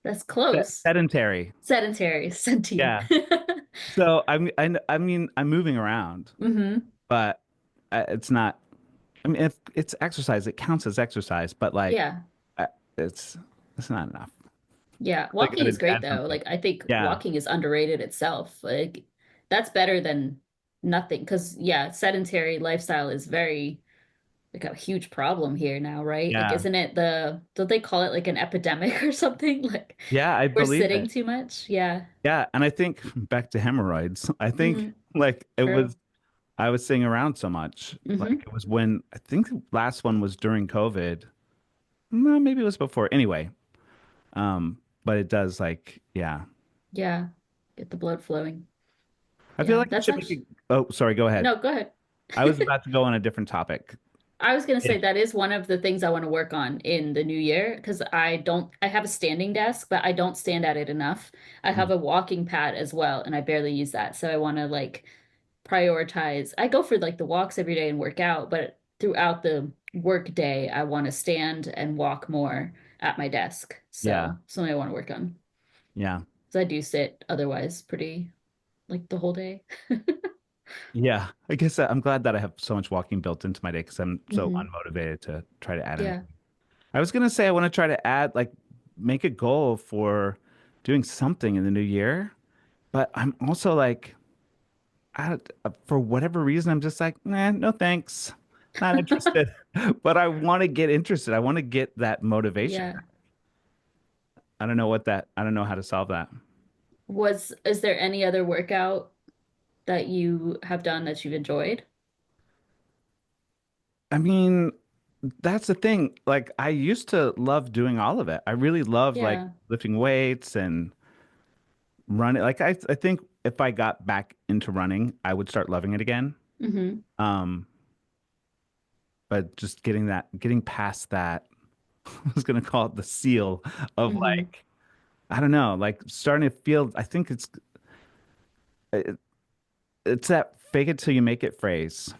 That's close. Sedentary. Sedentary, sentient. Yeah. So I mean I'm moving around, Hmm. but it's not. I mean, if it's exercise, it counts as exercise, but like Yeah. uh, it's it's not enough. Yeah, I walking gotta is great add though. something. Like I think Yeah. walking is underrated itself. Like that's better than nothing. Because yeah, sedentary lifestyle is very like a huge problem here now, right? Like Yeah. isn't it don't they call it like an epidemic or something? Like Yeah, I we're believe sitting it. too much. Yeah. Yeah, and I think back to hemorrhoids. I think Hmm. like it True. was I was sitting around so much. Like Hmm. it was when I think the last one was during COVID. No, maybe it was before. Anyway, but it does like yeah. Yeah. Get the blood flowing. I feel Yeah. like I That's should make actually it. Oh, sorry, go ahead. no, go ahead. I was about to go on a different topic. I was gonna say If that is one of the things I want to work on in the new year because I have a standing desk, but I don't stand at it enough. I have a walking pad as well, and I barely use that. So I want to like prioritize. I go for like the walks every day and work out, but throughout the work day, I want to stand and walk more at my desk. yeah, So something I want to work on. yeah. So I do sit otherwise pretty like the whole day. Yeah, I guess I'm glad that I have so much walking built into my day because I'm so Hmm. unmotivated to try to add Yeah. anything. I was gonna say I want to try to add like make a goal for doing something in the new year, but I'm also like for whatever reason I'm just like, nah, no thanks. Not interested. But I want to get interested. I want to get that motivation. Yeah. I don't know how to solve that. Is there any other workout that you have done that you've enjoyed? I mean, that's the thing. Like I used to love doing all of it. I really loved like Yeah. lifting weights and running. Like I think if I got back into running, I would start loving it again. Hmm. Um, but just getting past that, I was gonna call it the seal of Hmm. like, I don't know, like starting to feel, I think it, it's that fake it till you make it phrase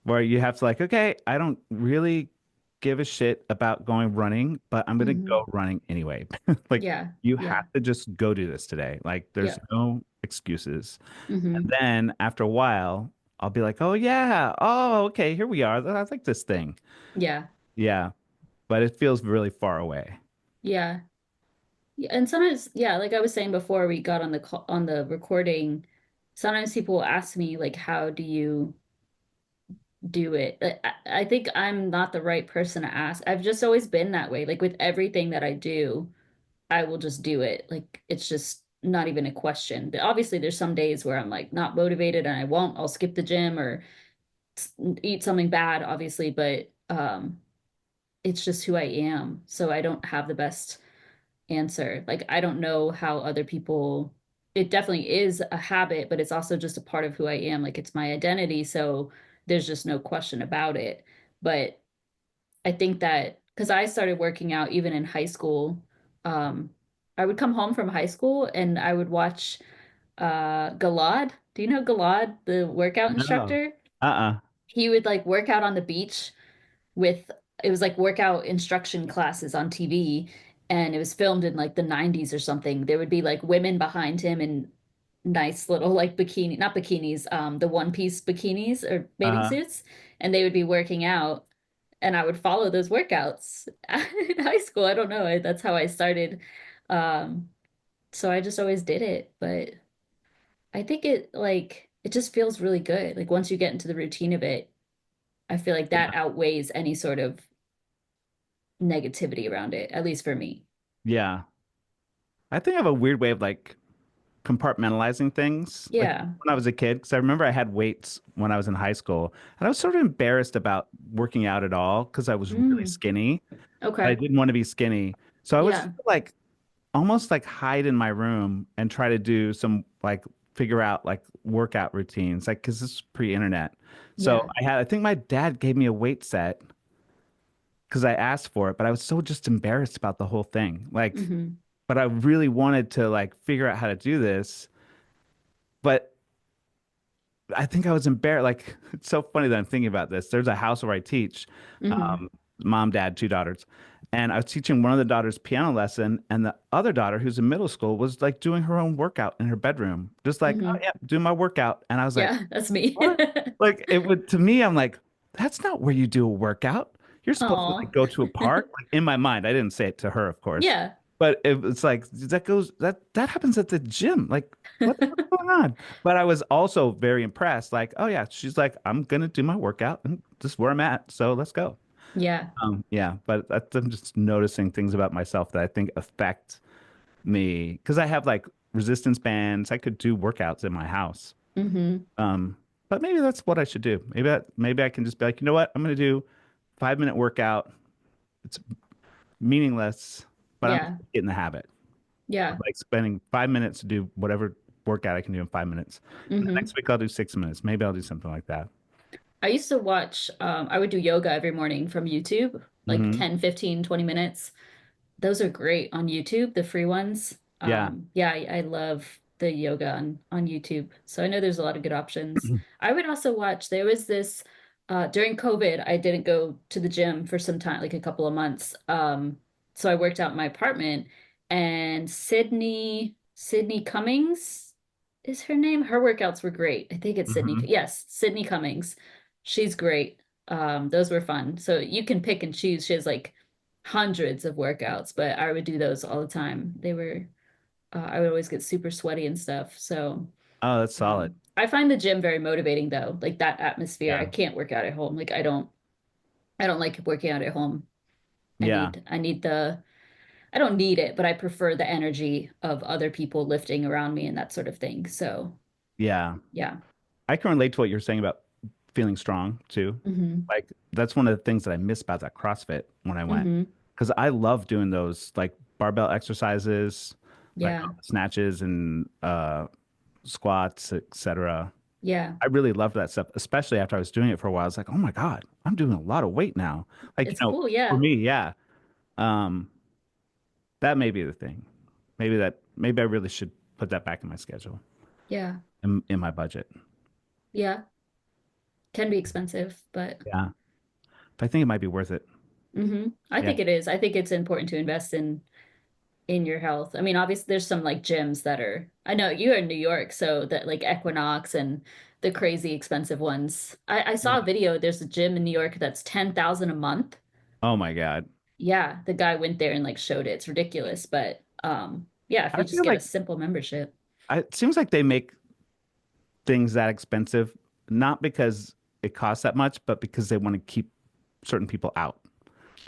where you have to like, okay, I don't really give a shit about going running, but I'm gonna Hmm. go running anyway. Like Yeah. you have Yeah. to just go do this today. Like there's Yeah. no excuses. And Hmm. then after a while, I'll be like, oh yeah, oh okay, here we are. I like this thing. Yeah. Yeah, but it feels really far away. Yeah. Yeah, and sometimes, yeah, like I was saying before we got on the call, on the recording, sometimes people will ask me like, how do you do it? I think I'm not the right person to ask. I've just always been that way. Like with everything that I do, I will just do it. Like it's just not even a question. But obviously there's some days where I'm like not motivated and I won't. I'll skip the gym or eat something bad, obviously, but it's just who I am. So I don't have the best answer. Like I don't know how other people, it definitely is a habit, but it's also just a part of who I am. Like it's my identity, so there's just no question about it. But I think that because I started working out even in high school, um, I would come home from high school and I would watch Galad. Do you know Galad, the workout No. instructor? Uh-uh. He would like work out on the beach with it was like workout instruction classes on TV, and it was filmed in like the 90s or something. There would be like women behind him in nice little like bikini, not bikinis, the one piece bikinis or bathing Uh-huh. suits, and they would be working out and I would follow those workouts in high school. I don't know. That's how I started. Um, so I just always did it, but I think it just feels really good. Like once you get into the routine of it, I feel like that outweighs any sort of negativity around it, at least for me. Yeah. I think I have a weird way of like compartmentalizing things. Like Yeah. when I was a kid, because I remember I had weights when I was in high school, and I was sort of embarrassed about working out at all because I was really Mm, skinny. I okay. didn't want to be skinny. So I would just Yeah. like almost like hide in my room and try to do some like figure out like workout routines, like because this is pre-internet. So Yeah. I think my dad gave me a weight set because I asked for it, but I was so just embarrassed about the whole thing. Like, Hmm. but I really wanted to like figure out how to do this. But I think I was embarrassed. Like, it's so funny that I'm thinking about this. There's a house where I teach, Hmm. um, mom, dad, two daughters. And I was teaching one of the daughters piano lesson, and the other daughter, who's in middle school, was like doing her own workout in her bedroom, just like, oh Hmm. yeah, do my workout. And I was like, Yeah, that's me. what? Like it would to me, I'm like, that's not where you do a workout. You're supposed to like Oh. go to a park. Like in my mind, I didn't say it to her, of course, Yeah. but it's like that happens at the gym. Like what's going on? But I was also very impressed. Like, oh yeah, she's like, I'm gonna do my workout and just where I'm at. So let's go. Yeah. Yeah, but I'm just noticing things about myself that I think affect me because I have like resistance bands. I could do workouts in my house. Hmm. Um, but maybe that's what I should do. Maybe I can just be like, you know what? I'm gonna do 5 minute workout. It's meaningless, but I'm Yeah. gonna get in the habit of Yeah. like spending 5 minutes to do whatever workout I can do in 5 minutes. And the Hmm. next week I'll do 6 minutes. Maybe I'll do something like that. I used to watch, I would do yoga every morning from YouTube, like Hmm. 10, 15, 20 minutes. Those are great on YouTube, the free ones. Yeah. Yeah, I love the yoga on YouTube. So I know there's a lot of good options. I would also watch, there was this during COVID, I didn't go to the gym for some time, like a couple of months. So I worked out in my apartment and Sydney Cummings. is her name? Her workouts were great. I think it's Sydney. Hmm. Yes, Sydney Cummings. She's great. Those were fun. So you can pick and choose. She has like hundreds of workouts, but I would do those all the time. I would always get super sweaty and stuff. So, Oh, that's solid. I find the gym very motivating though, like that atmosphere. I Yeah. can't work out at home. Like I don't like working out at home. Yeah. I need I don't need it, but I prefer the energy of other people lifting around me and that sort of thing. So, Yeah. yeah. I can relate to what you're saying about feeling strong too. Hmm. Like that's one of the things that I miss about that CrossFit when I went. Hmm. Because I love doing those like barbell exercises, like Yeah. snatches and squats, etc. Yeah. I really loved that stuff, especially after I was doing it for a while. I was like, oh my God, I'm doing a lot of weight now. Like, It's cool. for Yeah. me, yeah. Um, that may be the thing. Maybe I really should put that back in my schedule, Yeah. in my budget. Yeah. Can be expensive, but Yeah. But I think it might be worth it. I Yeah. think it is. I think it's important to invest in your health. I mean, obviously there's some like gyms that are I know you're in New York, so that like Equinox and the crazy expensive ones. I saw a video, there's a gym in New York that's 10,000 a month. Oh my God. Yeah, the guy went there and like showed it. It's ridiculous, but yeah, if I you just feel get a like simple membership. it seems like they make things that expensive, not because it costs that much, but because they want to keep certain people out.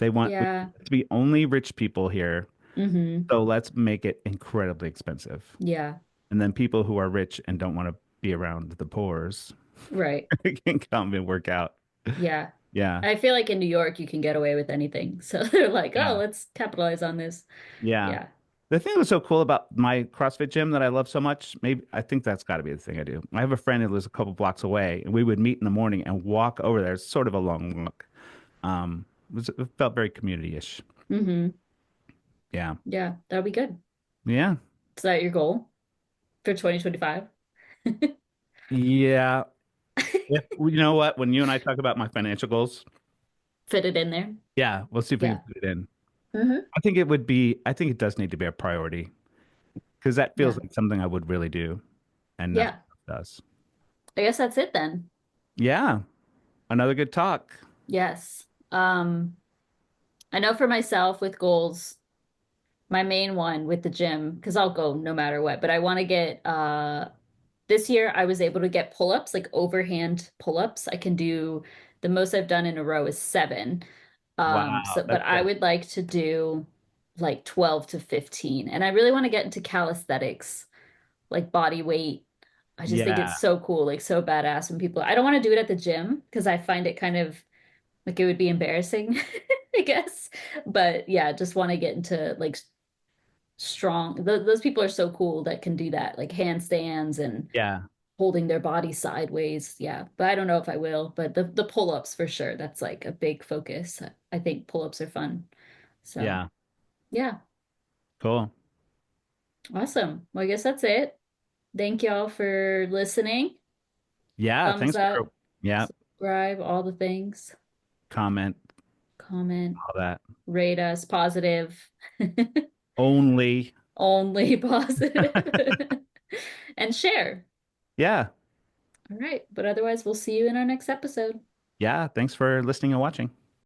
We Yeah. want it to be only rich people here. Hmm. So let's make it incredibly expensive. Yeah. And then people who are rich and don't want to be around the poors Right. can come and work out. Yeah. Yeah. I feel like in New York you can get away with anything. So they're like, "Oh, Yeah. let's capitalize on this." Yeah. Yeah. The thing that's so cool about my CrossFit gym that I love so much, maybe I think that's got to be the thing I do. I have a friend who lives a couple blocks away, and we would meet in the morning and walk over there. It's sort of a long walk. It felt very community-ish. Hmm. Yeah. Yeah, that'll be good. Yeah. Is that your goal for 2025? Yeah. You know what? When you and I talk about my financial goals, Fit it in there. yeah, we'll see if we can Yeah. put it in. Hmm. I think it does need to be a priority because that feels Yeah. like something I would really do and nothing Yeah. else does. I guess that's it then. Yeah. Another good talk. Yes. I know for myself with goals, my main one with the gym, because I'll go no matter what, but I want to get this year I was able to get pull-ups, like overhand pull-ups. I can do the most I've done in a row is 7. Wow. But That's I good. would like to do like 12 to 15. And I really want to get into calisthenics, like body weight. I just think it's Yeah. so cool, like so badass when people, I don't want to do it at the gym because I find it kind of like it would be embarrassing, I guess. But yeah, just want to get into like strong. Those people are so cool that can do that, like handstands and Yeah. holding their body sideways. Yeah, but I don't know if I will. But the pull-ups for sure. That's like a big focus. I think pull-ups are fun. So Yeah. yeah, Cool. awesome. Well, I guess that's it. Thank y'all for listening. Yeah. Thumbs Thanks for, up, yeah. subscribe, all the things. Comment, Comment, all that. rate us positive. Only. Only positive. And share. Yeah. All right. But otherwise, we'll see you in our next episode. Yeah. Thanks for listening and watching.